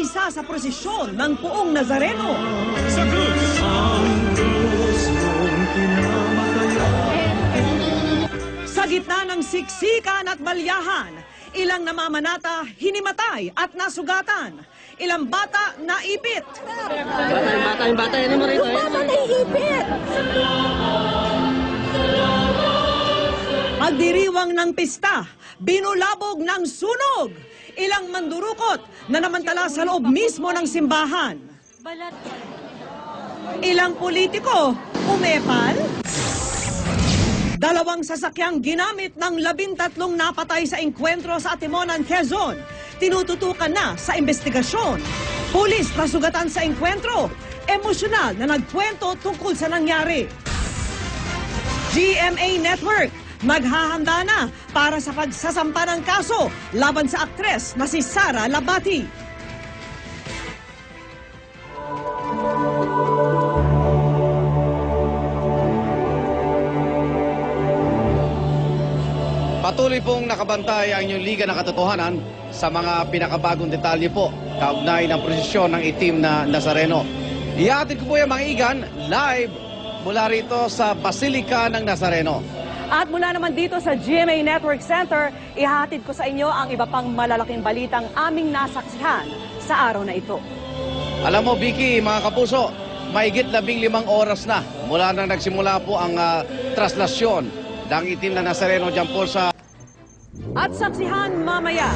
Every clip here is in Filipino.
isa sa prosesyon ng Poong Nazareno. Sa krus! Sa gitna ng siksikan at balyahan, ilang namamanata hinimatay at nasugatan. Ilang bata naipit. Bata, yan mo rin. Yung bata naiipit. Pagdiriwang ng pista, binulabog ng sunog. Ilang mandurukot na namantala sa loob mismo ng simbahan. Ilang politiko umepal. Dalawang sasakyang ginamit ng 13 napatay sa engkwentro sa Atimonan, Quezon. Tinututukan na sa investigasyon. Pulis nasugatan sa engkwentro. Emosyonal na nagkwento tungkol sa nangyari. GMA Network maghahanda na para sa pagsasampa ng kaso laban sa aktres na si Sara Labati. Patuloy pong nakabantay ang inyong Liga ng Katotohanan sa mga pinakabagong detalye po kaugnay ng prosesyon ng itim na Nazareno. Ihatid ko po yung mga igan live mula rito sa Basilica ng Nazareno. At mula naman dito sa GMA Network Center, ihatid ko sa inyo ang iba pang malalaking balitang aming nasaksihan sa araw na ito. Alam mo, Vicky, mga kapuso, mahigit 15 oras na mula nang nagsimula po ang traslasyon ng itim na Nazareno dyan po sa... At saksihan mamaya.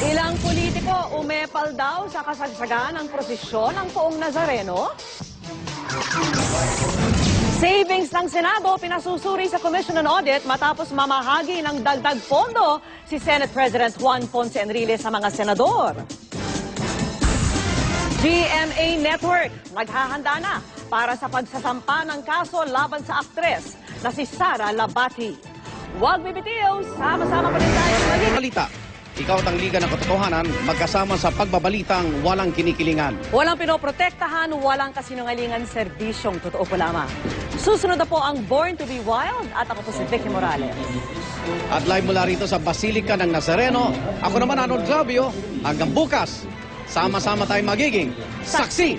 Ilang politiko umepal daw sa kasagsagan ng prosesyon ng Poong Nazareno. Savings ng Senado pinasusuri sa Commission on Audit matapos mamahagi ng dagdag pondo si Senate President Juan Ponce Enrile sa mga senador. GMA Network naghahanda na para sa pagsasampa ng kaso laban sa aktres na si Sara Labati. Huwag bibitiw, sama-sama pa rin tayo magiging Balita, ikaw at ang Liga ng Katotohanan magkasama sa pagbabalitang walang kinikilingan. walang pinoprotektahan, walang kasinungalingan, serbisyong totoo po lamang. Susunod na po ang Born to be Wild at ako po si Vicky Morales. At live mula rito sa Basilica ng Nazareno, ako naman Arnold Glavio. Hanggang bukas, sama-sama tayong magiging saksi